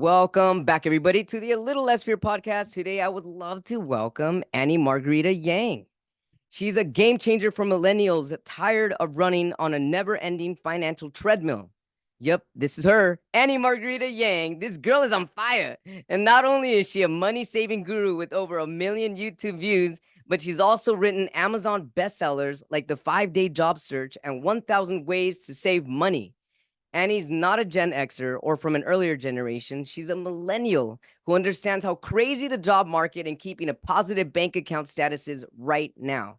Welcome back, everybody, to the A Little Less Fear podcast. Today, I would love to welcome Annie Margarita Yang. She's a game changer for millennials tired of running on a never ending financial treadmill. Yep, this is her, Annie Margarita Yang. This girl is on fire. And not only is she a money saving guru with over 1 million YouTube views, but she's also written Amazon bestsellers like The 5-Day Job Search and 1,000 Ways to Save Money. Annie's not a Gen Xer or from an earlier generation. She's a millennial who understands how crazy the job market and keeping a positive bank account status is right now.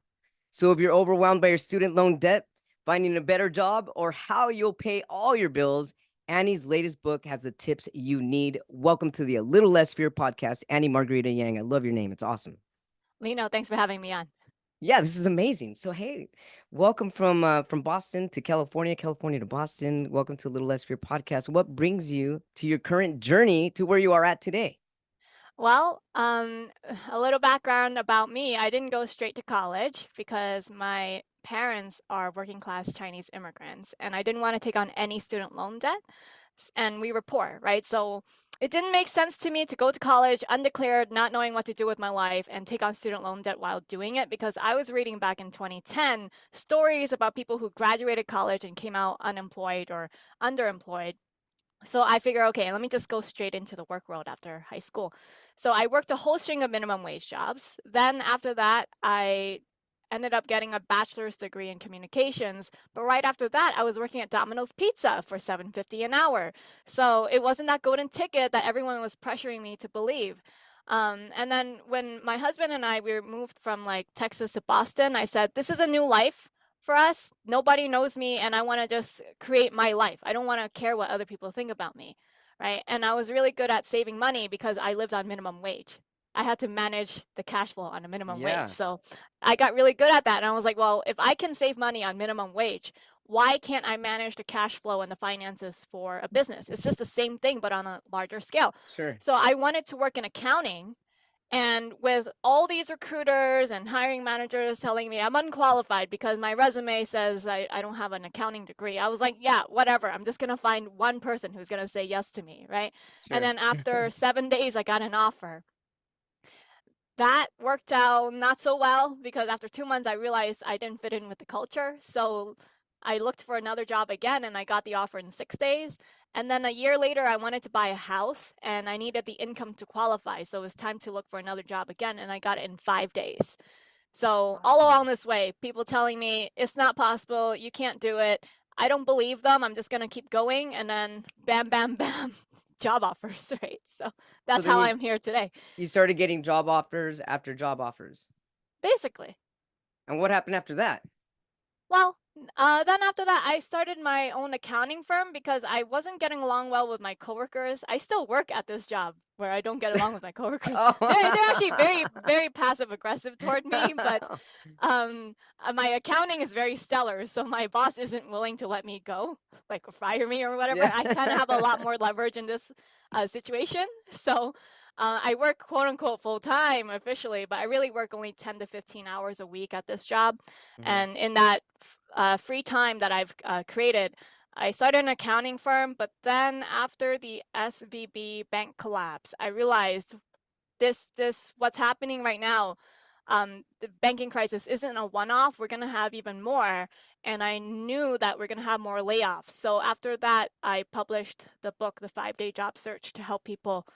So if you're overwhelmed by your student loan debt, finding a better job, or how you'll pay all your bills, Annie's latest book has the tips you need. Welcome to the A Little Less Fear podcast, Annie Margarita Yang. I love your name. It's awesome. Lino, thanks for having me on. Yeah, this is amazing. So hey, welcome from Boston to California, California to Boston. Welcome to Little Less Fear podcast. What brings you to your current journey to where you are at today? Well, a little background about me. I didn't go straight to college because my parents are working class Chinese immigrants, and I didn't want to take on any student loan debt. And we were poor, right? So it didn't make sense to me to go to college undeclared, not knowing what to do with my life, and take on student loan debt while doing it because I was reading back in 2010 stories about people who graduated college and came out unemployed or underemployed. So I figure, okay, let me just go straight into the work world after high school. So I worked a whole string of minimum wage jobs. Then after that, I ended up getting a bachelor's degree in communications. But right after that, I was working at Domino's Pizza for $7.50 an hour. So it wasn't that golden ticket that everyone was pressuring me to believe. And then when my husband and I we moved from like Texas to Boston, I said, this is a new life for us. Nobody knows me, and I want to just create my life. I don't want to care what other people think about me, right? And I was really good at saving money because I lived on minimum wage. I had to manage the cash flow on a minimum wage. Yeah, So I got really good at that. And I was like, well, if I can save money on minimum wage, why can't I manage the cash flow and the finances for a business? It's just the same thing, but on a larger scale. sure. So I wanted to work in accounting, and with all these recruiters and hiring managers telling me I'm unqualified because my resume says I don't have an accounting degree, I was like, yeah, whatever. I'm just going to find one person who's going to say yes to me, right? And Sure. then after 7 days, I got an offer. That worked out not so well because after 2 months, I realized I didn't fit in with the culture. So I looked for another job again and I got the offer in 6 days. And then a year later, I wanted to buy a house and I needed the income to qualify. So it was time to look for another job again and I got it in 5 days. So all Awesome. along this way, people telling me it's not possible, you can't do it. I don't believe them. I'm just going to keep going. And then bam, bam, bam, job offers, right? So So that's then how you I'm here today, you started getting job offers after job offers. basically. And what happened after that? Well, then after that, I started my own accounting firm because I wasn't getting along well with my coworkers. I still work at this job where I don't get along with my coworkers. They're actually very, very passive aggressive toward me, but Oh. my accounting is very stellar, so my boss isn't willing to let me go, like fire me or whatever. Yeah. I kind of have a lot more leverage in this situation. So I work quote unquote full time officially, but I really work only 10 to 15 hours a week at this job. Mhm. And in that free time that I've created, I started an accounting firm. But then after the SVB bank collapse, I realized this what's happening right now, the banking crisis isn't a one-off. We're going to have even more, and I knew that we're going to have more layoffs. So after that, I published the book The 5-Day Job Search to help people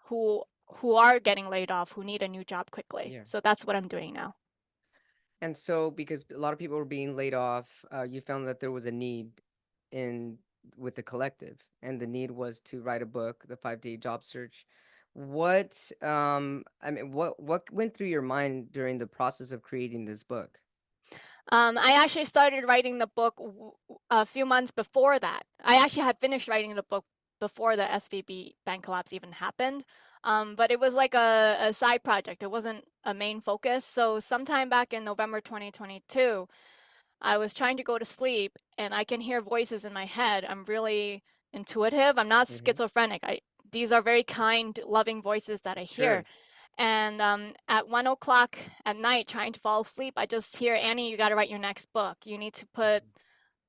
who who are getting laid off, who need a new job quickly. Yeah. So that's what I'm doing now. And so, because a lot of people were being laid off, you found that there was a need in with the collective, and the need was to write a book, the 5-Day Job Search. What went through your mind during the process of creating this book? I actually started writing the book a few months before that. I actually had finished writing the book before the SVB bank collapse even happened. But it was like a side project. It wasn't a main focus. So sometime back in November 2022, I was trying to go to sleep and I can hear voices in my head. I'm really intuitive. I'm not Hmm. schizophrenic. These are very kind, loving voices that I hear. Sure. And at 1 o'clock at night, trying to fall asleep, I just hear, Annie, you got to write your next book. You need to put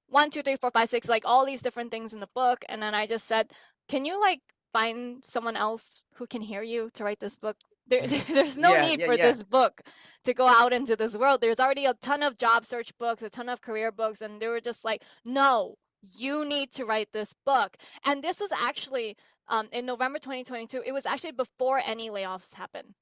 one, two, three, four, five, six, like all these different things in the book. And then I just said, can you like find someone else who can hear you to write this book. There, there's no Yeah, need yeah, for yeah. this book to go out into this world. There's already a ton of job search books, a ton of career books, and they were just like, no, you need to write this book. And this was actually in November 2022. It was actually before any layoffs happened.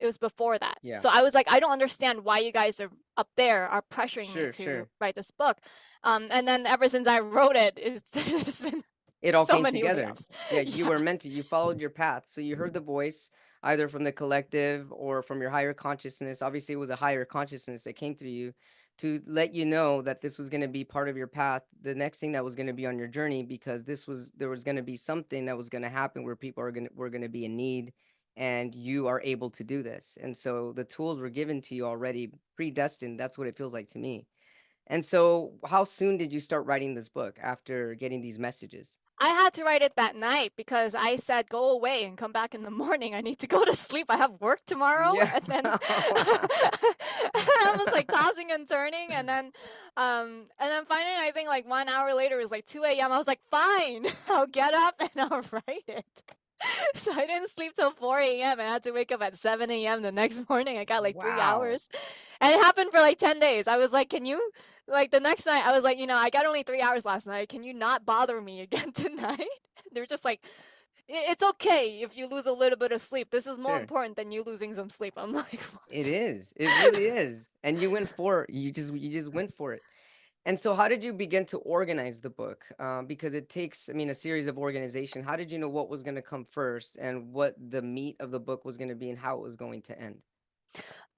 It was before that. Yeah. So I was like, I don't understand why you guys are up there are pressuring me Sure, to sure. write this book. And then ever since I wrote it, it's, there's been It all so came many together. layoffs. Yeah, you Yeah. were meant to. You followed your path. So you heard the voice either from the collective or from your higher consciousness. Obviously, it was a higher consciousness that came through you to let you know that this was going to be part of your path, the next thing that was going to be on your journey, because there was going to be something that was going to happen where people were going to be in need, and you are able to do this. And so the tools were given to you already, predestined. That's what it feels like to me. And so how soon did you start writing this book after getting these messages? I had to write it that night because I said, "Go away and come back in the morning. I need to go to sleep. I have work tomorrow." Yeah. And then Wow. I was like tossing and turning, and then finally, I think like 1 hour later, it was like 2 a.m. I was like, "Fine, I'll get up and I'll write it." So I didn't sleep till 4 a.m. and I had to wake up at 7 a.m. the next morning. I got like three Wow. hours, and it happened for like 10 days. I was like, "Can you?" Like the next night, I was like, I got only 3 hours last night. Can you not bother me again tonight? They were just like, It's okay if you lose a little bit of sleep. This is more Sure. important than you losing some sleep." I'm like, It what? is. It really is. And you went for it. You just went for it. And so how did you begin to organize the book? Because it takes, I mean, a series of organization. How did you know what was going to come first and what the meat of the book was going to be and how it was going to end?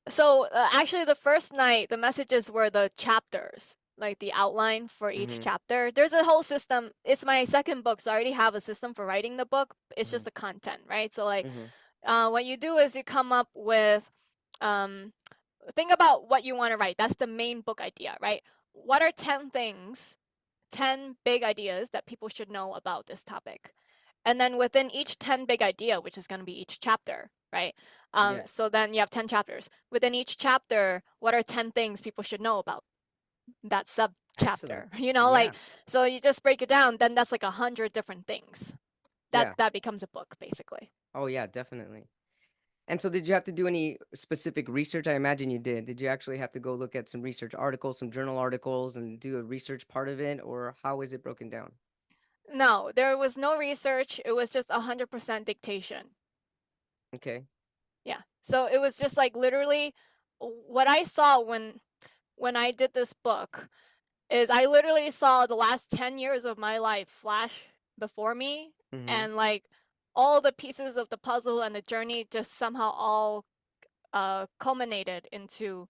So actually, the first night, the messages were the chapters, like the outline for each Mm-hmm. chapter. There's a whole system. It's my second book, so I already have a system for writing the book. It's Mm-hmm. just the content, right? So like, Mm-hmm. what you do is you come up with, um, think about what you want to write. That's the main book idea, right? What are 10 things, 10 big ideas that people should know about this topic? And then within each 10 big idea, which is going to be each chapter, right? Yeah. So then you have 10 chapters. Within each chapter, what are 10 things people should know about that sub Excellent. chapter? Yeah. Like, so you just break it down, then that's like 100 different things. That Yeah. that becomes a book, basically. Oh, yeah, definitely. And so did you have to do any specific research? I imagine you did. Did you actually have to go look at some research articles, some journal articles, and do a research part of it, or how is it broken down? No, there was no research. It was just 100% dictation. Okay. Yeah. So it was just like literally what I saw when I did this book is I literally saw the last 10 years of my life flash before me, Mm-hmm. and like all the pieces of the puzzle and the journey just somehow all culminated into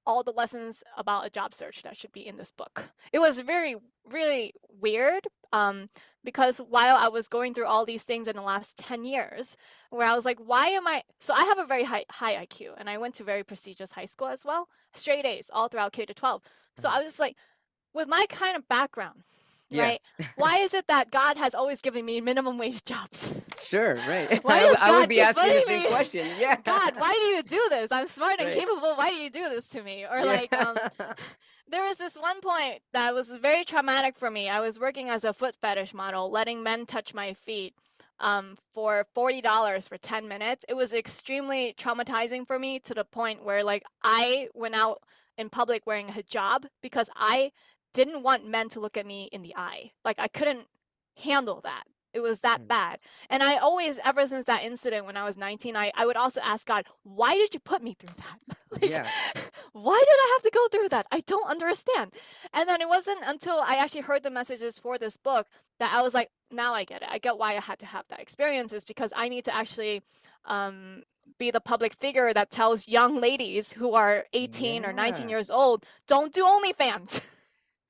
all the lessons about a job search that should be in this book. It was very, really weird, because while I was going through all these things in the last 10 years, where I was like, why am I? So I have a very high IQ, and I went to very prestigious high school as well, straight A's all throughout K to 12. So Uh-huh. I was just like, with my kind of background, Yeah. right? Why is it that God has always given me minimum wage jobs? Sure. Right. Why does I would God be keep asking the putting same me? question. Yeah. God, why do you do this? I'm smart and Right. capable. Why do you do this to me? Or Yeah. like, there was this one point that was very traumatic for me. I was working as a foot fetish model, letting men touch my feet, for $40 for 10 minutes. It was extremely traumatizing for me to the point where like I went out in public wearing a hijab because I didn't want men to look at me in the eye. Like I couldn't handle that. It was that Mm. bad. And I always, ever since that incident when I was 19, I would also ask God, why did you put me through that? Like, Yeah. why did I have to go through that? I don't understand. And then it wasn't until I actually heard the messages for this book that I was like, now I get it. I get why I had to have that experience, is because I need to actually um, be the public figure that tells young ladies who are 18 or 19 Yeah. years old, don't do OnlyFans.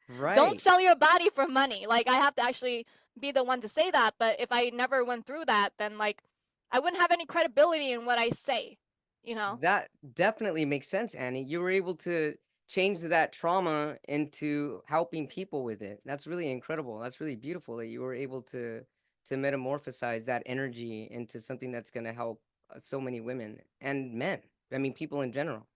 Don't Right. sell your body for money. Like I have to actually be the one to say that, but if I never went through that, then like I wouldn't have any credibility in what I say, you know? That definitely makes sense, Annie. You were able to change that trauma into helping people with it. That's really incredible. That's really beautiful that you were able to metamorphosize that energy into something that's going to help so many women and men. I mean, people in general.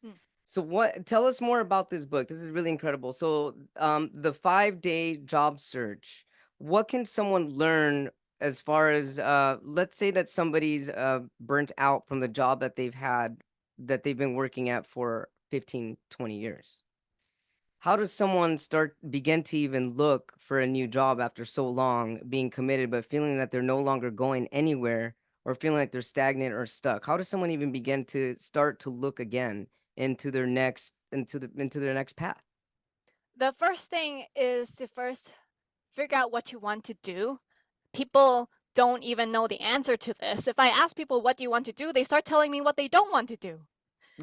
Hmm. So what tell us more about this book. This is really incredible. So the 5-day job search. What can someone learn as far as let's say that somebody's burnt out from the job that they've been working at for 15, 20 years. How does someone start begin to even look for a new job after so long being committed, but feeling that they're no longer going anywhere or feeling like they're stagnant or stuck? How does someone even begin to start to look again into their next path? The first thing is to first figure out what you want to do. People don't even know the answer to this. If I ask people, what do you want to do? They start telling me what they don't want to do.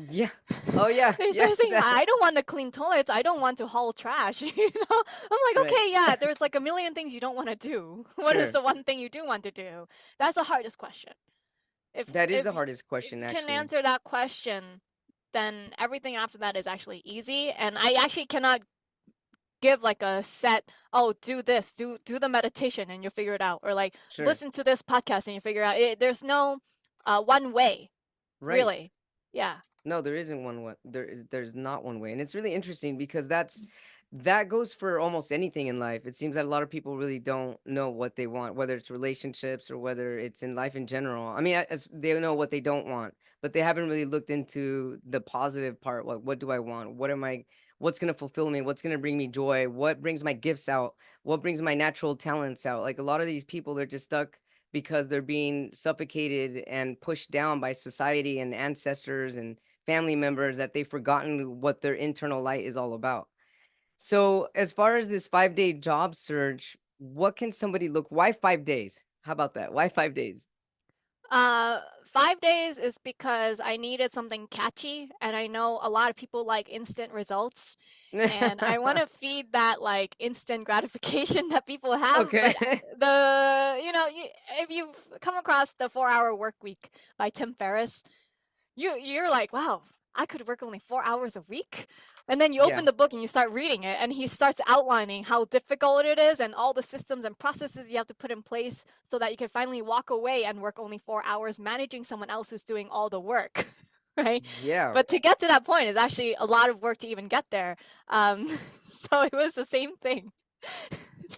Yeah. Oh yeah. They Yeah. start saying, I don't want to clean toilets. I don't want to haul trash. I'm like, Right. okay, yeah, there's like a million things you don't want to do. What is Sure. the one thing you do want to do? That's the hardest question. If That is if the y- hardest if question, you can actually. answer that question, then everything after that is actually easy. And I actually cannot give like a set, oh, do this, do the meditation and you'll figure it out, or like Sure. listen to this podcast and you figure out it. There's no one way, Right. really. Yeah. No, there isn't one there's not one way. And it's really interesting because that goes for almost anything in life. It seems that a lot of people really don't know what they want, whether it's relationships or whether it's in life in general. I mean, as they know what they don't want, but they haven't really looked into the positive part. What do I want? What's going to fulfill me? What's going to bring me joy? What brings my gifts out? What brings my natural talents out? Like a lot of these people, they're just stuck because they're being suffocated and pushed down by society and ancestors and family members that they've forgotten what their internal light is all about. So, as far as this 5-day job search, what can somebody look? Why 5 days? How about that? Why 5 days? Uh, 5 days is because I needed something catchy, and I know a lot of people like instant results, and I want to feed that like instant gratification that people have. Okay. But if you've come across the 4 Hour Work Week by Tim Ferriss, you're like, wow, I could work only 4 hours a week. And then you Yeah. open the book and you start reading it, and he starts outlining how difficult it is and all the systems and processes you have to put in place so that you can finally walk away and work only 4 hours managing someone else who's doing all the work. Right? Yeah. But to get to that point is actually a lot of work to even get there. Um, so it was the same thing.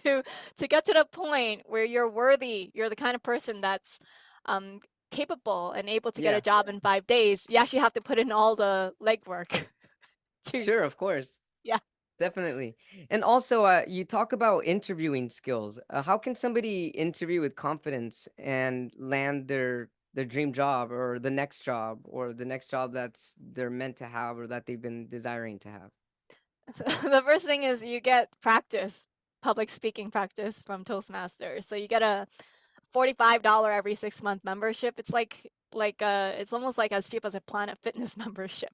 to to get to the point where you're worthy, you're the kind of person that's um, capable and able to get a Yeah. job in 5 days, you actually have to put in all the legwork to, Sure, of course. yeah. Definitely. And also, you talk about interviewing skills. How can somebody interview with confidence and land their dream job or the next job that's they're meant to have or that they've been desiring to have? The first thing is you get practice, public speaking practice from Toastmasters. So you get a $45 every 6 month membership. It's it's almost like as cheap as a Planet Fitness membership.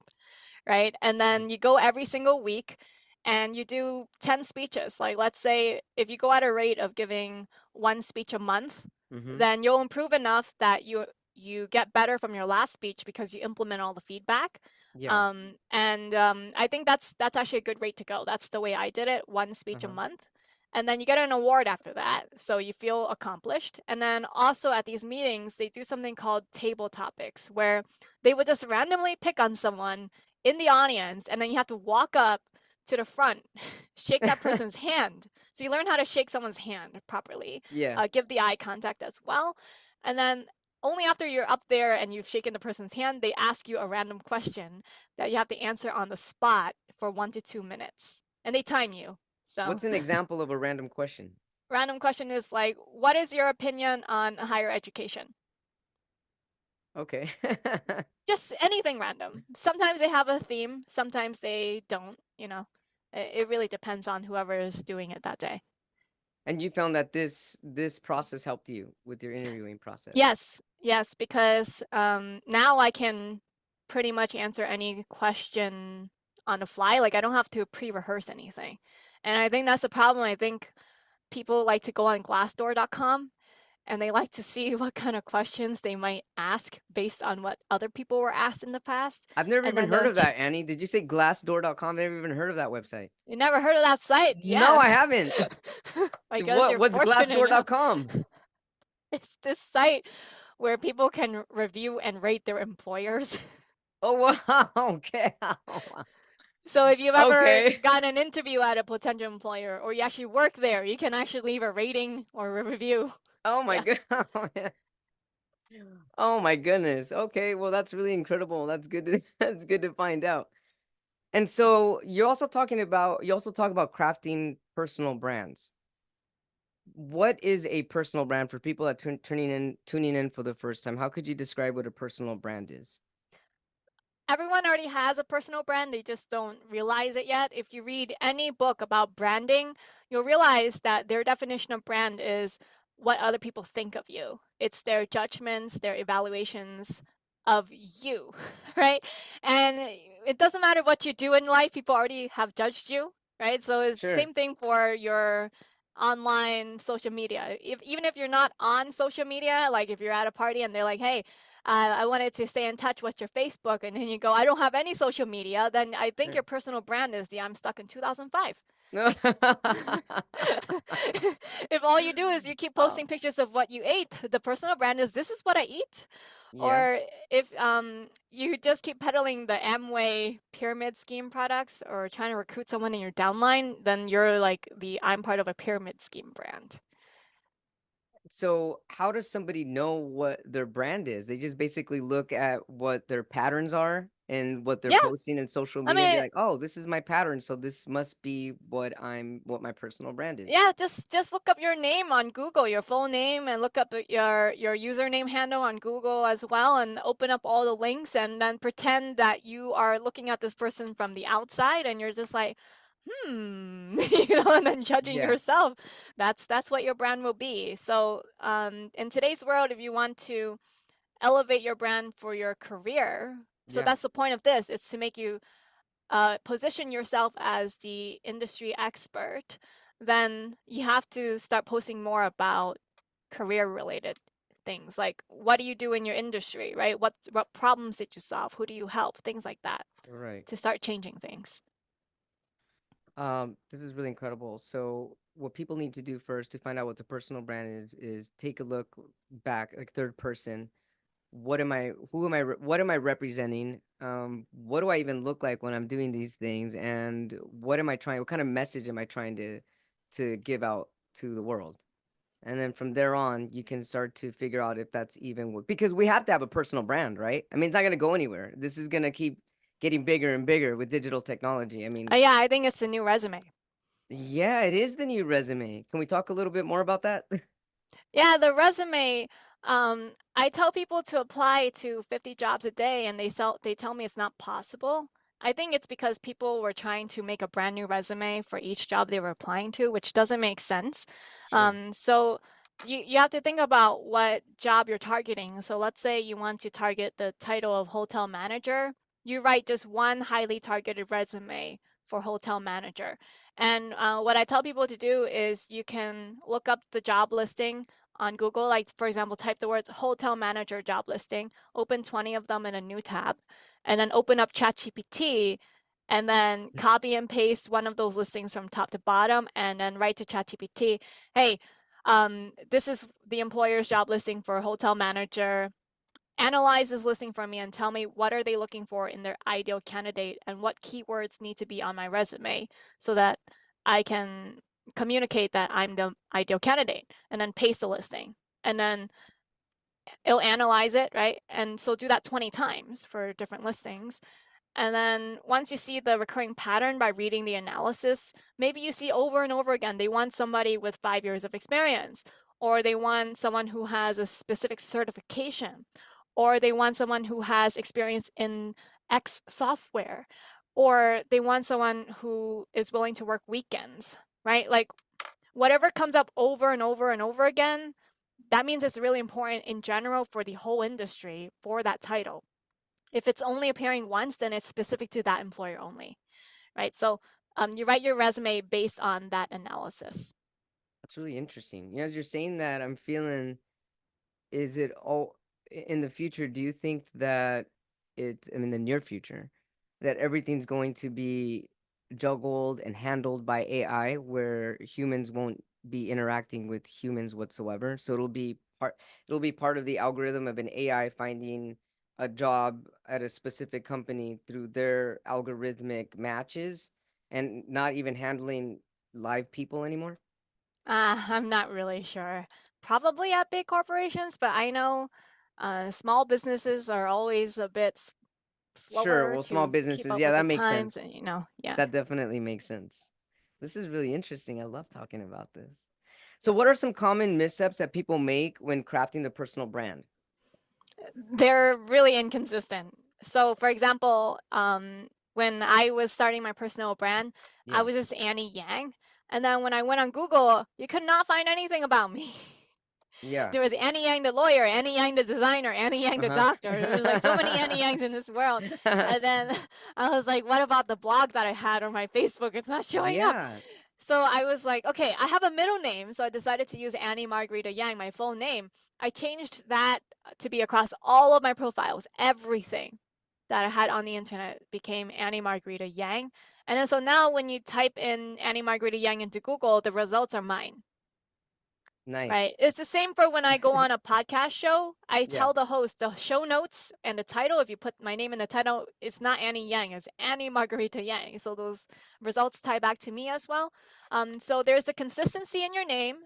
Right? And then you go every single week and you do 10 speeches. Like, let's say if you go at a rate of giving one speech a month, Mm-hmm. then you'll improve enough that you get better from your last speech because you implement all the feedback. Yeah. I think that's actually a good rate to go. That's the way I did it, one speech a Uh-huh. month. And then you get an award after that. So you feel accomplished. And then also at these meetings, they do something called table topics, where they would just randomly pick on someone in the audience, and then you have to walk up to the front, shake that person's hand. So you learn how to shake someone's hand properly, Yeah. give the eye contact as well. And then only after you're up there and you've shaken the person's hand, they ask you a random question that you have to answer on the spot for 1 to 2 minutes. And they time you. So, What's an example of a random question? random question is like, what is your opinion on higher education? Okay. Just anything random. Sometimes they have a theme, sometimes they don't. It really depends on whoever is doing it that day. And you found that this process helped you with your interviewing process. Yes, yes, because now I can pretty much answer any question on the fly. Like, I don't have to pre-rehearse anything. And I think that's the problem. I think people like to go on glassdoor.com and they like to see what kind of questions they might ask based on what other people were asked in the past. I've never And even then heard they'll of that, Annie. Did you say glassdoor.com? I've never even heard of that website. You never heard of that site? No, Yeah. I haven't. I guess you're What's fortunate enough. glassdoor.com? It's this site where people can review and rate their employers. Oh wow. Okay. Wow. So if you've ever Okay. gotten an interview at a potential employer or you actually work there, you can actually leave a rating or a review. Oh my Yeah. god. Oh my goodness. Okay, well that's really incredible. That's good to that's good to find out. And so you also talk about crafting personal brands. What is a personal brand for people that tuning in for the first time? How could you describe what a personal brand is? Everyone already has a personal brand, they just don't realize it yet. If you read any book about branding, you'll realize that their definition of brand is what other people think of you. It's their judgments, their evaluations of you, right? And it doesn't matter what you do in life, people already have judged you, right? So it's the Sure. same thing for your online social media. If even if you're not on social media, like if you're at a party and they're like, "Hey, I wanted to stay in touch with your Facebook," and then you go, "I don't have any social media," then I think Sure. your personal brand is the "I'm stuck in 2005." No. If all you do is you keep Oh, posting pictures of what you ate, the personal brand is "This is what I eat." yeah. Or if you just keep peddling the Amway pyramid scheme products or trying to recruit someone in your downline, then you're like the "I'm part of a pyramid scheme" brand. So, how does somebody know what their brand is? They just basically look at what their patterns are and what they're Yeah, posting in social I media and be mean, like, "Oh, this is my pattern, so this must be what my personal brand is." yeah, just look up your name on Google, your full name, and look up your username handle on Google as well, and open up all the links, and then pretend that you are looking at this person from the outside, and you're just like, and then judging Yeah. yourself. That's what your brand will be. So, in today's world, if you want to elevate your brand for your career, so Yeah. that's the point of this, is to make you position yourself as the industry expert, then you have to start posting more about career related things. Like, what do you do in your industry, right? What problems did you solve? Who do you help? Things like that Right. to start changing things. This is really incredible. So, what people need to do first to find out what the personal brand is take a look back, like third person. What am I representing? What do I even look like when I'm doing these things? And what kind of message am I trying to give out to the world? And then from there on, you can start to figure out if that's even because we have to have a personal brand, right? I mean, it's not going to go anywhere. This is going to keep getting bigger and bigger with digital technology. I mean, Yeah, I think it's the new resume. yeah, it is the new resume. Can we talk a little bit more about that? Yeah, the resume, I tell people to apply to 50 jobs a day and they tell me it's not possible. I think it's because people were trying to make a brand new resume for each job they were applying to, which doesn't make sense. Sure, So you have to think about what job you're targeting. So let's say you want to target the title of hotel manager. You write just one highly targeted resume for hotel manager. And what I tell people to do is you can look up the job listing on Google, like for example, type the words hotel manager job listing, open 20 of them in a new tab, and then open up ChatGPT and then copy and paste one of those listings from top to bottom and then write to ChatGPT, hey, this is the employer's job listing for hotel manager. Analyze this listing for me and tell me what are they looking for in their ideal candidate and what keywords need to be on my resume so that I can communicate that I'm the ideal candidate and then paste the listing. And then it'll analyze it, right? And so do that 20 times for different listings. And then once you see the recurring pattern by reading the analysis, maybe you see over and over again, they want somebody with 5 years of experience, or they want someone who has a specific certification, or they want someone who has experience in X software, or they want someone who is willing to work weekends, right? Like whatever comes up over and over and over again, that means it's really important in general for the whole industry for that title. If it's only appearing once, then it's specific to that employer only, right? So you write your resume based on that analysis. that's really interesting. As you're saying that, I'm feeling is it all in the future, do you think that in the near future, that everything's going to be juggled and handled by AI where humans won't be interacting with humans whatsoever? So it'll be part of the algorithm of an AI finding a job at a specific company through their algorithmic matches and not even handling live people anymore? I'm not really sure. probably at big corporations, but I know small businesses are always a bit Sure. slower Well, small to keep businesses, up yeah, with the that makes times, sense. and yeah. That definitely makes sense. This is really interesting. I love talking about this. So, what are some common missteps that people make when crafting the personal brand? They're really inconsistent. So, for example, when I was starting my personal brand, I Yeah. was just Annie Yang. And then when I went on Google, you could not find anything about me. Yeah. There was Annie Yang the lawyer, Annie Yang the designer, Annie Yang the Uh doctor. There was like so many Annie huh. Yangs in this world. And then I was like, what about the blog that I had on my Facebook? It's not showing up. Yeah. So I was like, okay, I have a middle name. So I decided to use Annie Margarita Yang, my full name. I changed that to be across all of my profiles. Everything that I had on the internet became Annie Margarita Yang. And then so now when you type in Annie Margarita Yang into Google, the results are mine. Right. Nice. It's the same for when I go on a podcast show. I Yeah. tell the host the show notes and the title. If you put my name in the title, it's not Annie Yang, it's Annie Margarita Yang. So those results tie back to me as well. So there's the consistency in your name,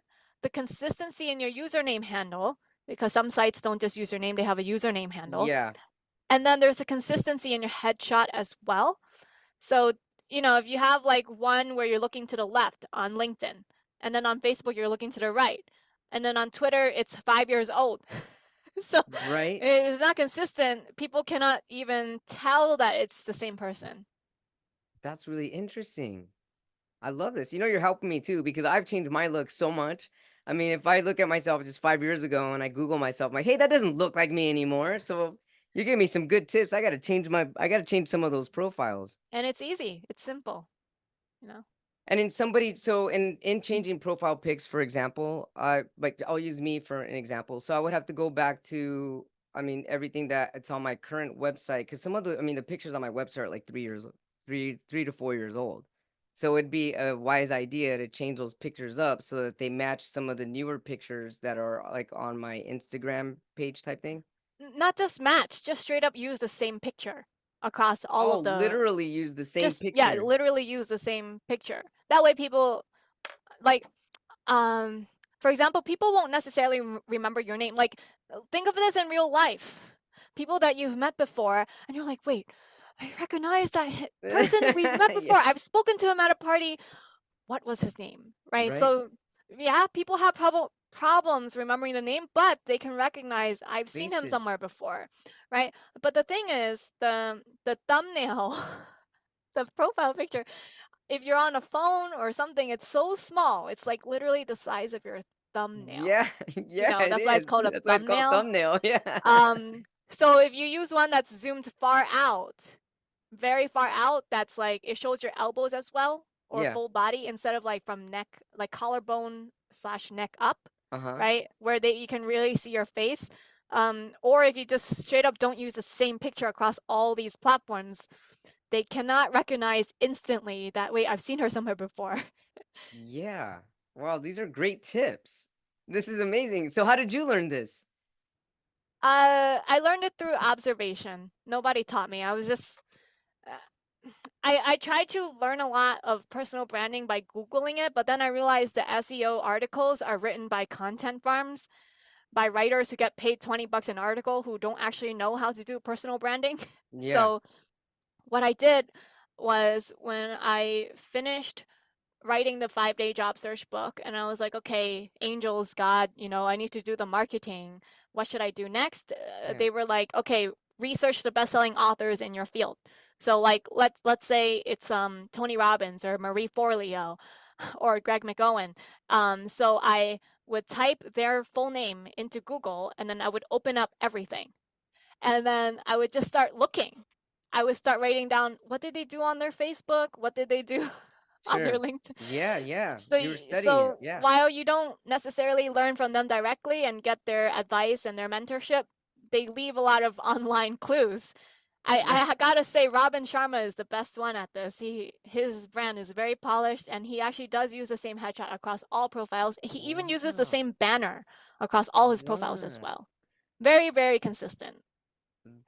the consistency in your username handle, because some sites don't just use your name, they have a username handle. Yeah. And then there's a consistency in your headshot as well. So, if you have like one where you're looking to the left on LinkedIn, and then on Facebook, you're looking to the right, and then on Twitter, it's 5 years old. So Right. it's not consistent. People cannot even tell that it's the same person. That's really interesting. I love this. You're helping me too because I've changed my look so much. I mean, if I look at myself just 5 years ago and I Google myself, I'm like, hey, that doesn't look like me anymore. So you're giving me some good tips. I gotta change some of those profiles. And it's easy, it's simple, you know? And in somebody, so in changing profile pics, for example, I'll use me for an example. So I would have to go back to, I mean, everything that it's on my current website because some of the, I mean, the pictures on my website are like 3 years, 3 to 4 years old. So it'd be a wise idea to change those pictures up so that they match some of the newer pictures that are like on my Instagram page type thing. Not just match, just straight up use the same picture across all Oh, of the, literally use the same just, yeah, picture. literally use the same picture. That way people, like, Um, for example, people won't necessarily remember your name. Like, think of this in real life. People that you've met before, and you're like, wait, I recognize that person we've met Yeah, before. I've spoken to him at a party. What was his name? Right? right? So, yeah, people have problems remembering the name, but they can recognize I've seen him Faces. somewhere before, right? But the thing is, the thumbnail, the profile picture, if you're on a phone or something, it's so small. It's like literally the size of your thumbnail. Yeah, yeah, it That's why it's is. called a That's why it's called thumbnail. thumbnail. Yeah. So if you use one that's zoomed far out, very far out, that's like it shows your elbows as well or Yeah. full body instead of like from neck, like collarbone slash neck up, Uh-huh. right? Where you can really see your face. Or if you just straight up don't use the same picture across all these platforms, they cannot recognize instantly that, wait, I've seen her somewhere before. Yeah. Wow, these are great tips. This is amazing. So how did you learn this? I learned it through observation. Nobody taught me. I was just I tried to learn a lot of personal branding by Googling it, but then I realized the SEO articles are written by content farms, by writers who get paid 20 bucks an article who don't actually know how to do personal branding. Yeah. So what I did was when I finished writing the 5-day job search book and I was like, okay, angels, God, I need to do the marketing. What should I do next? Yeah. They were like, okay, research the best-selling authors in your field. So like let's say it's Tony Robbins or Marie Forleo or Greg McGowan. So I would type their full name into Google and then I would open up everything. And then I would just start looking. I would start writing down what did they do on their Facebook? What did they do on their Sure. LinkedIn? Yeah, yeah. So You were studying it. so Yeah. while you don't necessarily learn from them directly and get their advice and their mentorship, they leave a lot of online clues. Yeah. I gotta say, Robin Sharma is the best one at this. His brand is very polished, and he actually does use the same headshot across all profiles. He even uses the Wow. same banner across all his profiles as What? well. Very, very consistent.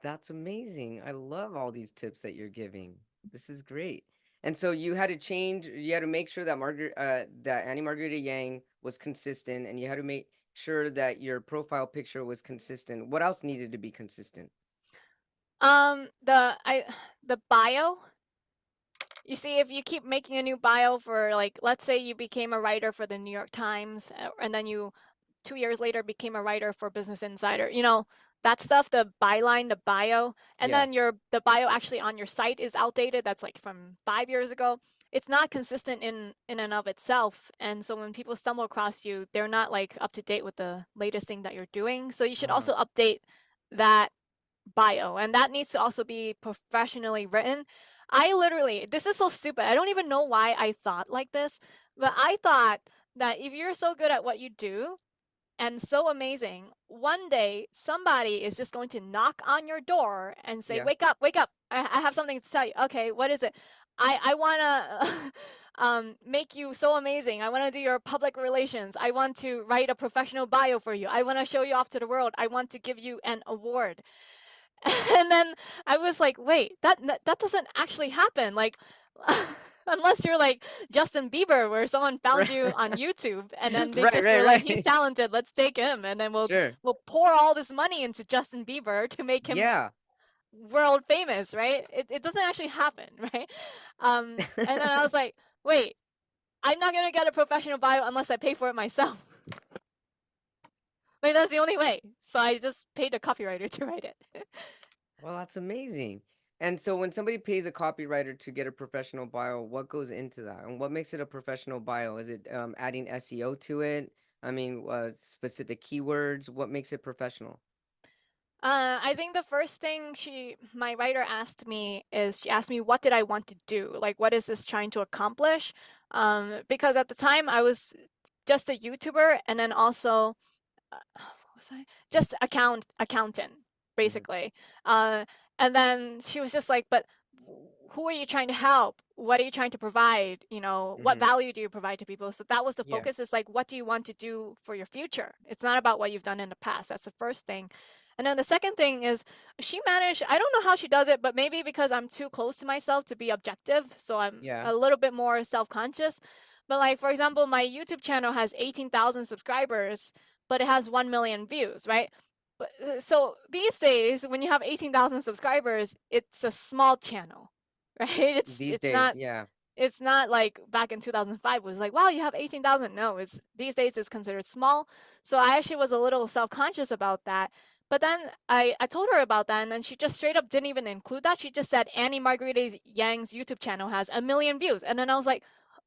That's amazing. I love all these tips that you're giving. This is great. And so you had to make sure that that Annie Margarita Yang was consistent and you had to make sure that your profile picture was consistent, what else needed to be consistent? The the bio. You see, if you keep making a new bio for, like, let's say you became a writer for the New York Times, and then you 2 years later became a writer for Business Insider, that stuff, the byline, the bio, and Yeah. then the bio actually on your site is outdated. That's like from 5 years ago. It's not consistent in and of itself. And so when people stumble across you, they're not like up to date with the latest thing that you're doing. So you should Uh-huh. also update that bio, and that needs to also be professionally written. I literally, this is so stupid. I don't even know why I thought like this, but I thought that if you're so good at what you do and so amazing, one day somebody is just going to knock on your door and say, Yeah. "Wake up, wake up. I have something to tell you." Okay, what is it? I want to make you so amazing. I want to do your public relations. I want to write a professional bio for you. I want to show you off to the world. I want to give you an award. And then I was like, "Wait, that doesn't actually happen." Like, unless you're like Justin Bieber, where someone found you Right. on YouTube and then they Right, just right, were like, "He's right. talented, let's take him." And then Sure. we'll pour all this money into Justin Bieber to make him Yeah. world famous, right? It doesn't actually happen, right? And then I was like, "Wait, I'm not gonna get a professional bio unless I pay for it myself." Like, that's the only way. So I just paid a copywriter to write it. Well, that's amazing. And so when somebody pays a copywriter to get a professional bio, what goes into that? And what makes it a professional bio? Is it adding SEO to it? I mean, specific keywords? What makes it professional? I think the first thing my writer asked me is she asked me what did I want to do? Like, what is this trying to accomplish? Because at the time I was just a YouTuber, and then also what was I? Just accountant, Hmm. basically. Uh, and then she was just like, "But who are you trying to help? What are you trying to provide? What Hmm. value do you provide to people?" So that was the Yeah. focus. Is like, what do you want to do for your future? It's not about what you've done in the past. That's the first thing. And then the second thing is she managed. I don't know how she does it, but maybe because I'm too close to myself to be objective, so I'm Yeah. a little bit more self-conscious. But like for example, my YouTube channel has 18,000 subscribers, but it has 1 million views, right? But so these days, when you have 18,000 subscribers, it's a small channel, right? These days, yeah. It's not like back in 2005 was like, wow, you have 18,000. No, it's these days it's considered small. So I actually was a little self-conscious about that. But then I told her about that, and then she just straight up didn't even include that. She just said Annie Margarita Yang's YouTube channel has 1 million views. And then I was like,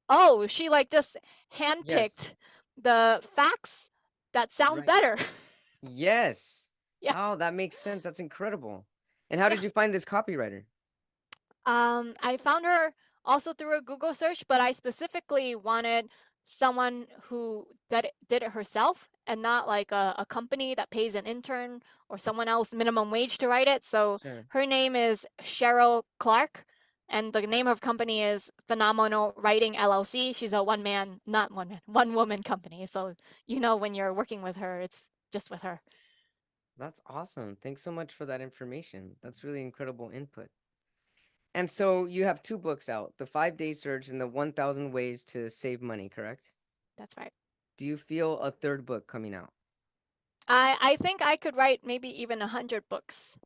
oh, she like just Yes. handpicked the facts that sound Right. better. Yes. Yeah, Oh, that makes sense. That's incredible. And how yeah. did you find this copywriter? I found her also through a Google search, but I specifically wanted someone who did it herself and not like a company that pays an intern or someone else minimum wage to write it. So Sure. her name is Cheryl Clark, and the name of her company is Phenomenal Writing LLC. She's a not one man, one woman company. So when you're working with her, it's just with her. That's awesome. Thanks so much for that information. That's really incredible input. And so you have two books out, The 5 Day Search and The 1000 Ways to Save Money, correct? That's right. Do you feel a third book coming out? I think I could write maybe even 100 books.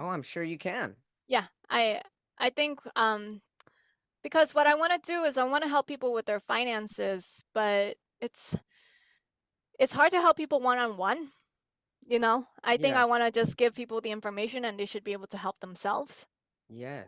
Oh, I'm sure you can. Yeah, I think because what I want to do is I want to help people with their finances, but it's hard to help people one on one, I think Yeah. I want to just give people the information and they should be able to help themselves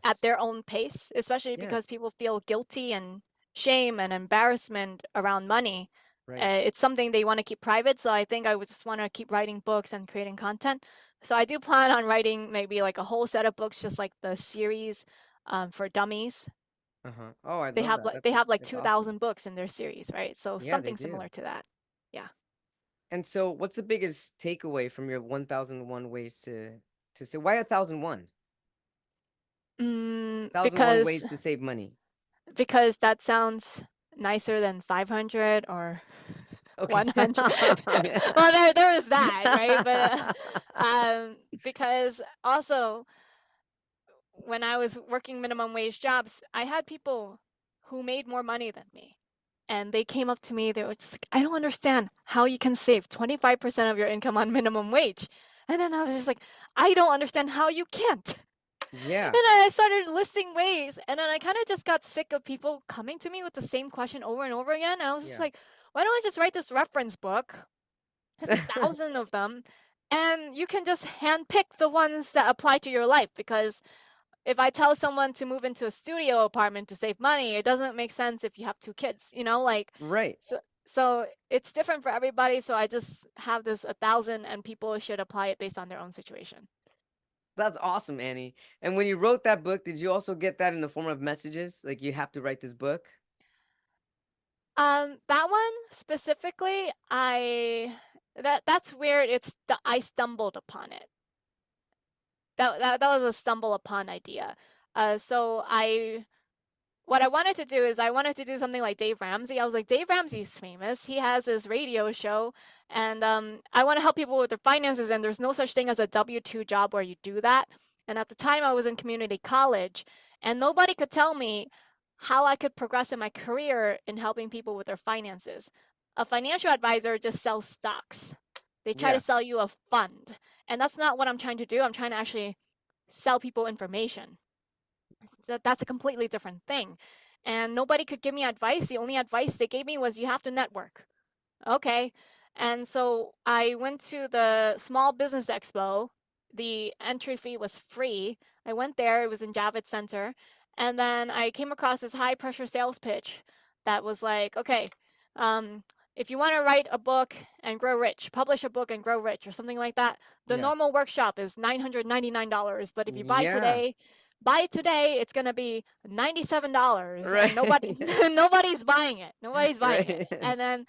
at Yes. their own pace, especially because Yes. people feel guilty and shame and embarrassment around money. Right. It's something they want to keep private, so I think I would just want to keep writing books and creating content. So I do plan on writing maybe like a whole set of books, just like the series for dummies. Uh-huh. Oh, I They love have that. like they have like That's awesome. 2,000 books in their series, right? So Yeah, they something do. similar to that. Yeah. And so what's the biggest takeaway from your 1001 ways to say why 1001? 1001 Because ways to save money. that sounds nicer than 500 or Okay. 100. Yeah. Well, there is that, right? But because also when I was working minimum wage jobs, I had people who made more money than me. and they came up to me. They were just like, "I don't understand how you can save 25% of your income on minimum wage." And then I was just like, "I don't understand how you can't." And Yeah. then I started listing ways, and then I kind of just got sick of people coming to me with the same question over and over again. I was just Yeah. like, "Why don't I just write this reference book? There's 1,000 of them, and you can just handpick the ones that apply to your life because if I tell someone to move into a studio apartment to save money, it doesn't make sense if you have two kids, like Right. so it's different for everybody. So I just have this 1,000 and people should apply it based on their own situation. That's awesome, Annie. And when you wrote that book, did you also get that in the form of messages? Like you have to write this book? That one specifically, that's weird. I stumbled upon it. That was a stumble upon idea. So what I wanted to do is I wanted to do something like Dave Ramsey. I was like, Dave Ramsey's famous. He has his radio show, and I want to help people with their finances. And there's no such thing as a W-2 job where you do that. And at the time, I was in community college, and nobody could tell me how I could progress in my career in helping people with their finances. A financial advisor just sells stocks. They try to Yeah. sell you a fund, and that's not what I'm trying to do. I'm trying to actually sell people information. That's a completely different thing. And nobody could give me advice. The only advice they gave me was you have to network. Okay. And so I went to the Small Business Expo. The entry fee was free. I went there, it was in Javits Center. And then I came across this high pressure sales pitch that was like, okay, um, if you want to write a book and grow rich, publish a book and grow rich, or something like that, the Yeah. normal workshop is $999. But if you Yeah. buy it today, it's going to be $97. And nobody, Right. nobody's buying it. Nobody's buying it. Right. And then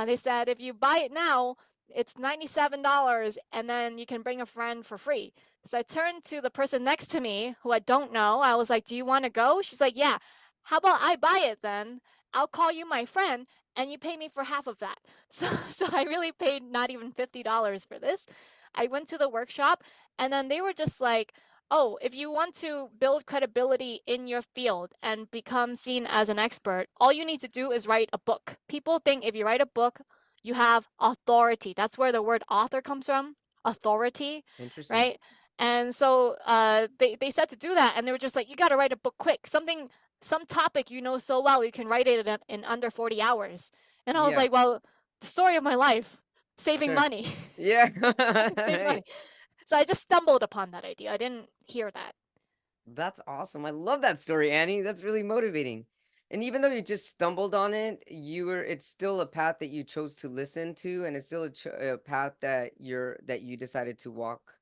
they said if you buy it now, it's $97 and then you can bring a friend for free. So I turned to the person next to me who I don't know. I was like, "Do you want to go?" She's like, "Yeah." "How about I buy it then? I'll call you my friend and you pay me for half of that." So I really paid not even $50 for this. I went to the workshop and then they were just like, "Oh, if you want to build credibility in your field and become seen as an expert, all you need to do is write a book." People think if you write a book, you have authority. That's where the word author comes from, authority, Interesting. right? And so they said to do that, and they were just like, "You got to write a book quick, some topic you know so well, you can write it in under 40 hours." And I was Yeah. like, "Well, the story of my life, saving Sure. money, Yeah. save money." Right. So I just stumbled upon that idea. I didn't hear that. That's awesome. I love that story, Annie. That's really motivating. And even though you just stumbled on it, it's still a path that you chose to listen to, and it's still a path that you decided to walk.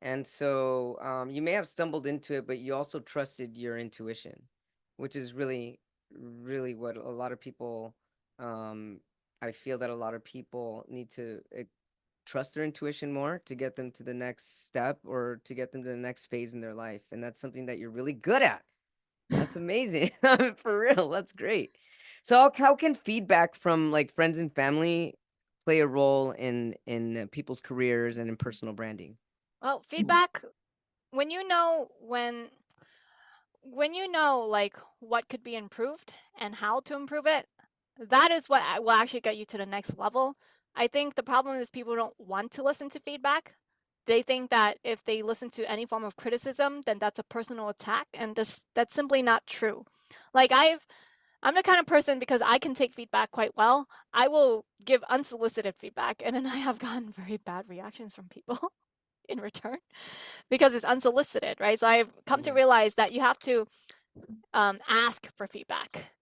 And so you may have stumbled into it, but you also trusted your intuition, which is really, really what a lot of people, um, I feel that a lot of people need to trust their intuition more to get them to the next step or to get them to the next phase in their life. And that's something that you're really good at. That's amazing. For real. That's great. So how can feedback from like friends and family play a role in people's careers and in personal branding? Well, feedback, when you know like what could be improved and how to improve it, that is what will actually get you to the next level. I think the problem is people don't want to listen to feedback. They think that if they listen to any form of criticism, then that's a personal attack, and that's simply not true. Like I'm the kind of person, because I can take feedback quite well, I will give unsolicited feedback, and then I have gotten very bad reactions from people in return because it's unsolicited, right? So I've come to Yeah. realize that you have to ask for feedback,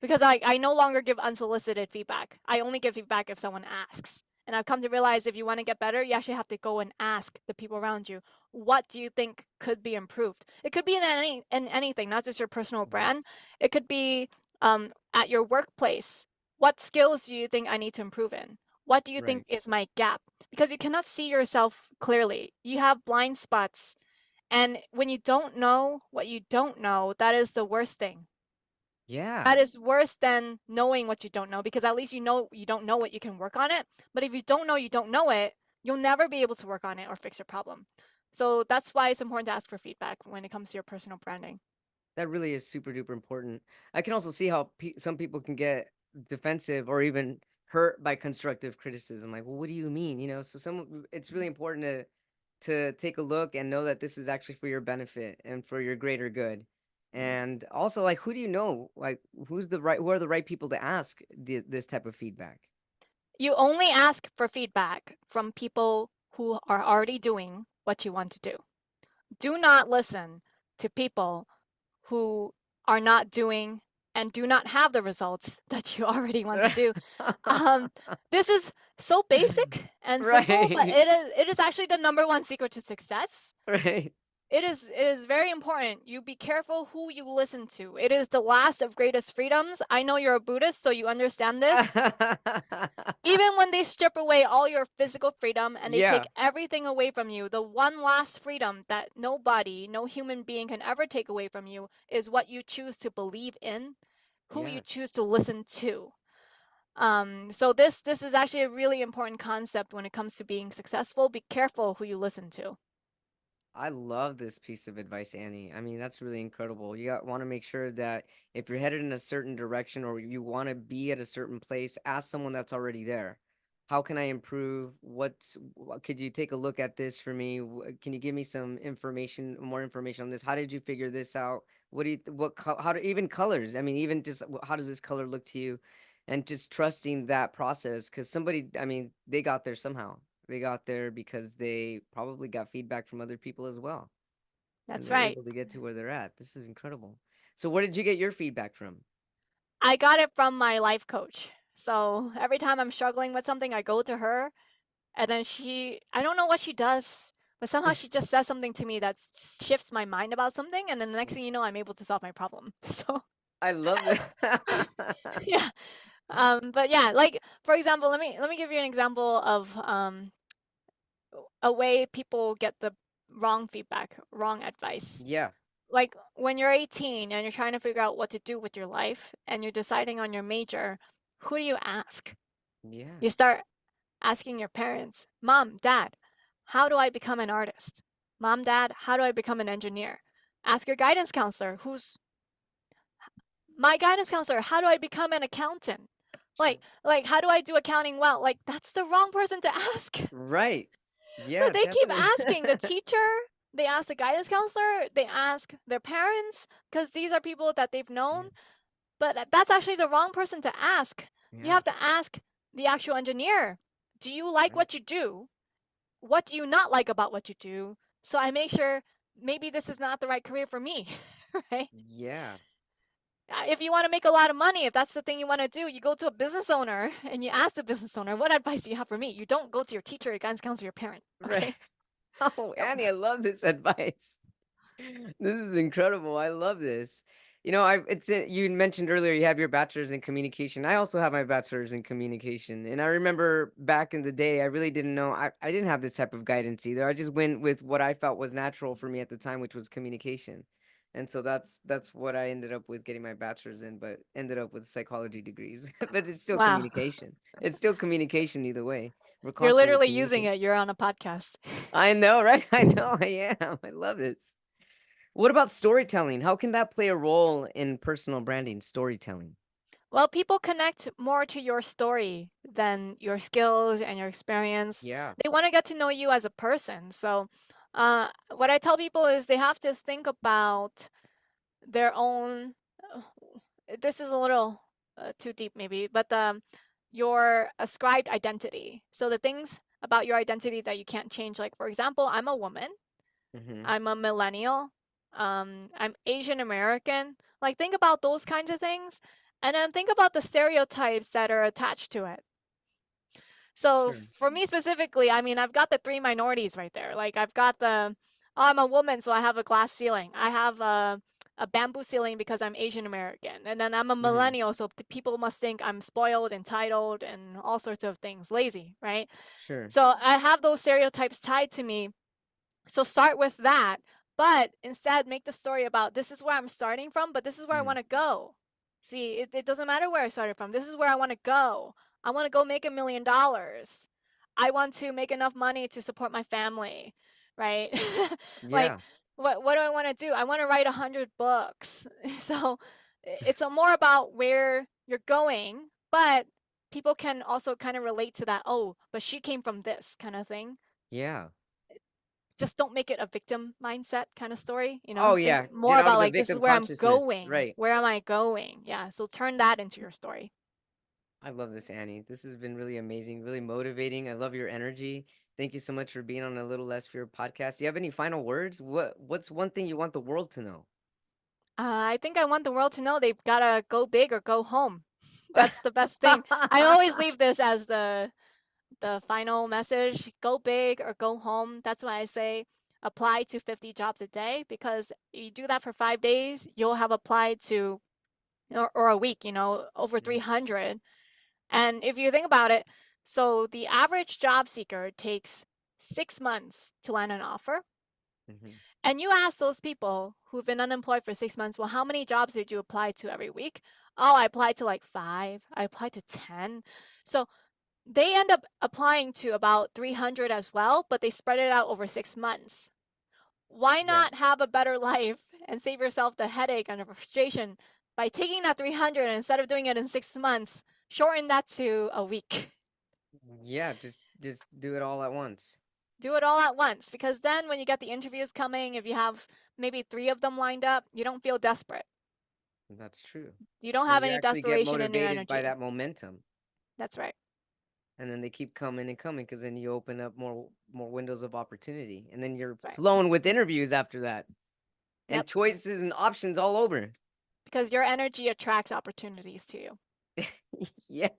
because I no longer give unsolicited feedback. I only give feedback if someone asks. And I've come to realize if you want to get better, you actually have to go and ask the people around you, what do you think could be improved? It could be in anything, not just your personal Mhm. brand. It could be at your workplace. What skills do you think I need to improve in? What do you think Right. is my gap? Because you cannot see yourself clearly. You have blind spots. And when you don't know what you don't know, that is the worst thing. Yeah. That is worse than knowing what you don't know, because at least you know you don't know it, you can work on it. But if you don't know you don't know it, you'll never be able to work on it or fix your problem. So that's why it's important to ask for feedback when it comes to your personal branding. That really is super duper important. I can also see how some people can get defensive or even hurt by constructive criticism. Like, well, what do you mean? So it's really important to take a look and know that this is actually for your benefit and for your greater good. And also, like, who do you know? Like, who are the right people to ask this type of feedback? You only ask for feedback from people who are already doing what you want to do. Do not listen to people who are not doing and do not have the results that you already want to do. Um, this is so basic and simple, but Right. it is actually the number one secret to success. Right. It is very important. You be careful who you listen to. It is the last of greatest freedoms. I know you're a Buddhist, so you understand this. Even when they strip away all your physical freedom and they take Yeah. everything away from you, the one last freedom that nobody, no human being can ever take away from you is what you choose to believe in, who you Yes. choose to listen to. So this is actually a really important concept when it comes to being successful. Be careful who you listen to. I love this piece of advice, Annie. I mean, that's really incredible. Want to make sure that if you're headed in a certain direction or you want to be at a certain place, ask someone that's already there. How can I improve? Could you take a look at this for me? Can you give me some information, more information on this? How did you figure this out? What do you, what, how do even colors? I mean, even just how does this color look to you? And just trusting that process because I mean, they got there somehow. They got there because they probably got feedback from other people as well, and That's they're right. able to get to where they're at. This is incredible. So where did you get your feedback from? I got it from my life coach. So every time I'm struggling with something, I go to her. And then I don't know what she does, but somehow she just says something to me that shifts my mind about something, and then the next thing you know, I'm able to solve my problem. So, I love that. yeah. But yeah, like for example, let me give you an example of a way people get the wrong feedback, wrong advice. Yeah, Like when you're 18 and you're trying to figure out what to do with your life and you're deciding on your major, who do you ask? yeah, You start asking your parents, Mom, Dad, how do I become an artist? Mom, Dad, how do I become an engineer? Ask your guidance counselor, who's my guidance counselor, how do I become an accountant? sure. Like how do I do accounting well? Like that's the wrong person to ask. Right. Yeah, But they keep definitely. asking the teacher, they ask the guidance counselor, they ask their parents because these are people that they've Yeah, known, but that's actually the wrong person to ask. You yeah, have to ask the actual engineer. Do you like right. what you do? What do you not like about what you do? So I make sure maybe this is not the right career for me, right? Yeah, If you want to make a lot of money, if that's the thing you want to do, you go to a business owner and you ask the business owner, what advice do you have for me? You don't go to your teacher, your guidance counselor, your parent, right. okay? Oh, Annie, I love this advice. This is incredible. I love this. You mentioned earlier you have your bachelor's in communication. I also have my bachelor's in communication. And I remember back in the day, I really didn't know. I didn't have this type of guidance either. I just went with what I felt was natural for me at the time, which was communication. And so that's what I ended up with getting my bachelor's in, but ended up with psychology degrees. But it's still Wow. communication. It's still communication either way. We're You're constantly literally using communicating. it. You're on a podcast. I know, right? I know I am. I love this. What about storytelling? How can that play a role in personal branding, storytelling? Well, people connect more to your story than your skills and your experience. Yeah. They want to get to know you as a person. So, what I tell people is they have to think about their own. uh, This is a little too deep, maybe, but your ascribed identity. So the things about your identity that you can't change. Like, for example, I'm a woman. Mhm. I'm a millennial. I'm Asian American. Like, think about those kinds of things, and then think about the stereotypes that are attached to it. So Sure. for me specifically, I mean, I've got the three minorities right there. Like, I've got oh, I'm a woman, so I have a glass ceiling. I have a bamboo ceiling because I'm Asian American, and then I'm a Mhm. millennial, so people must think I'm spoiled, entitled, and all sorts of things, lazy, right? Sure. So I have those stereotypes tied to me, so start with that, but instead make the story about this is where I'm starting from, but this is where I Mhm. want to go. See, it doesn't matter where I started from. This is where I want to go. I want to go make $1 million. I want to make enough money to support my family, right? Like, Yeah. what do I want to do? I want to write 100 books. So it's a more about where you're going but people can also kind of relate to that. Oh, but she came from this kind of thing. Yeah. Just don't make it a victim mindset kind of story, Oh, think yeah. more Get out about of the like, "This is victim where I'm consciousness. going. Right. Where am I going?" Yeah, so turn that into your story. I love this, Annie. This has been really amazing, really motivating. I love your energy. Thank you so much for being on a Little Less Fear podcast. Do you have any final words? What's one thing you want the world to know? I think I want the world to know they've gotta go big or go home. That's the best thing. I always leave this as the final message, go big or go home. That's why I say apply to 50 jobs a day, because you do that for 5 days, you'll have applied to, or a week, over Mhm, 300. And if you think about it, so the average job seeker takes 6 months to land an offer. mhm. And you ask those people who've been unemployed for 6 months, well, how many jobs did you apply to every week? Oh, I applied to like 5. I applied to 10. So they end up applying to about 300 as well, but they spread it out over 6 months. Why Yeah. not have a better life and save yourself the headache and the frustration by taking that 300, and instead of doing it in 6 months, shorten that to a week. Yeah, just do it all at once. Do it all at once, because then when you get the interviews coming, if you have maybe 3 of them lined up, you don't feel desperate. That's true. You don't And have you any actually get desperation in your motivated by energy. that momentum. That's right. And then they keep coming and coming because then you open up more windows of opportunity. And then you're That's right. flowing with interviews after that. And Yep. choices and options all over. Because your energy attracts opportunities to you. Yes.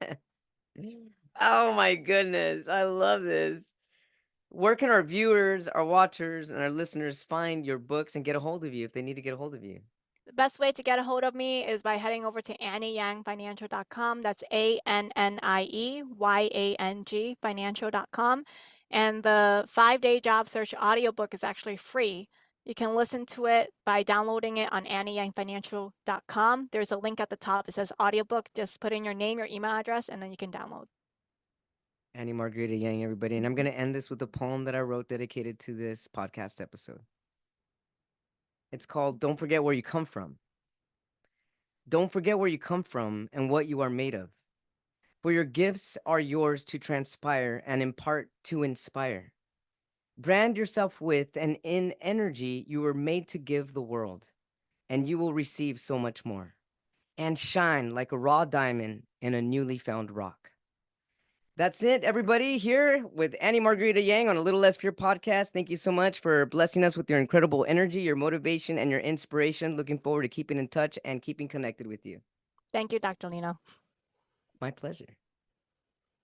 Oh my goodness. I love this. Where can our viewers, our watchers, and our listeners find your books and get a hold of you if they need to get a hold of you? The best way to get a hold of me is by heading over to AnnieYangFinancial.com. That's ANNIEYANG Financial.com. And the 5-day job search audiobook is actually free. You can listen to it by downloading it on AnnieYangFinancial.com. There's a link at the top. It says audiobook. Just put in your name, your email address, and then you can download. Annie Margarita Yang, everybody. And I'm going to end this with a poem that I wrote dedicated to this podcast episode. It's called Don't Forget Where You Come From. Don't forget where you come from and what you are made of. For your gifts are yours to transpire and impart to inspire. Brand yourself with and in energy you were made to give the world, and you will receive so much more. And shine like a raw diamond in a newly found rock. That's it, everybody, here with Annie Margarita Yang on a Little Less Fear podcast. Thank you so much for blessing us with your incredible energy, your motivation, and your inspiration. Looking forward to keeping in touch and keeping connected with you. Thank you, Dr. Lino. My pleasure.